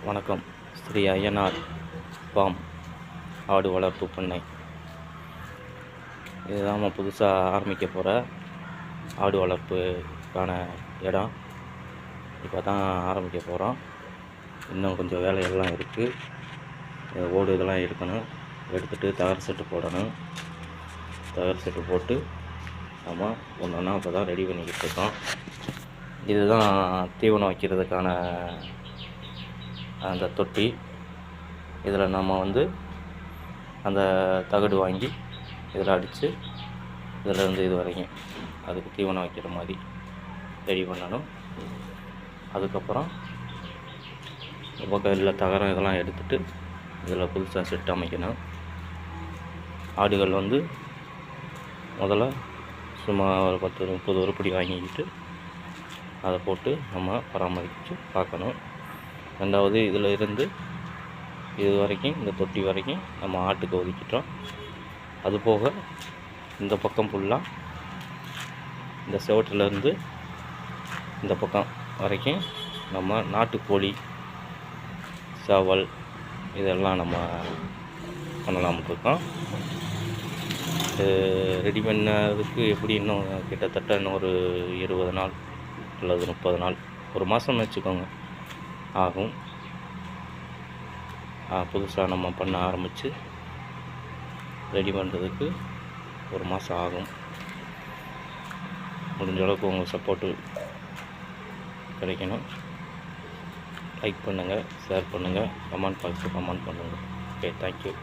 வணக்கம். ஸ்ரீ ஐயனார் ஃபார்ம் ஆடு வளர்ப்பு பண்ணை. இதுதான் நம்ம புதுசாக ஆரம்பிக்க போகிற ஆடு வளர்ப்புக்கான இடம். இப்போ தான் ஆரம்பிக்க போகிறோம். இன்னும் கொஞ்சம் வேலைகள்லாம் இருக்குது. ஓடு இதெல்லாம் எடுக்கணும். எடுத்துகிட்டு தகர செட்டு போடணும். தகர செட்டு போட்டு நம்ம ஒன்றா இப்போ தான் ரெடி பண்ணிக்கிட்டு இருக்கோம். இதுதான் தீவனம் வைக்கிறதுக்கான அந்த தொட்டி. இதில் நம்ம அந்த தகடு வாங்கி இதில் அடித்து இதிலேருந்து இது வரைக்கும் அதுக்கு தீவனம் வைக்கிற மாதிரி ரெடி பண்ணணும். அதுக்கப்புறம் பக்கம் தகரம் இதெல்லாம் எடுத்துகிட்டு இதில் புதுசாக செட் அமைக்கணும். ஆடுகள் முதல்ல சும்மா ஒரு 10-30 உருப்படி வாங்கிக்கிட்டு அதை போட்டு நம்ம பராமரித்து பார்க்கணும். ரெண்டாவது இதில் இருந்து இது வரைக்கும் இந்த தொட்டி வரைக்கும் நம்ம ஆட்டுக்கு ஒதுக்கிட்டோம். அதுபோக இந்த பக்கம் ஃபுல்லாக இந்த செவட்டிலேருந்து இந்த பக்கம் வரைக்கும் நம்ம நாட்டுக்கோழி சேவல் இதெல்லாம் நம்ம பண்ணலாம்னு இருக்கோம். ரெடி பண்ணதுக்கு எப்படி இன்னும் கிட்டத்தட்ட இன்னும் ஒரு 20 நாள் அல்லது 30 நாள், ஒரு மாதம்னு வச்சுக்கோங்க ஆகும். புதுசாக நம்ம பண்ண ஆரம்பித்து ரெடி பண்ணுறதுக்கு ஒரு மாதம் ஆகும். முடிஞ்ச அளவுக்கு உங்கள் சப்போர்ட்டு கிடைக்கணும். லைக் பண்ணுங்கள், ஷேர் பண்ணுங்கள், கமெண்ட் பாக்ஸில் கமெண்ட் பண்ணுங்கள். Okay, thank you.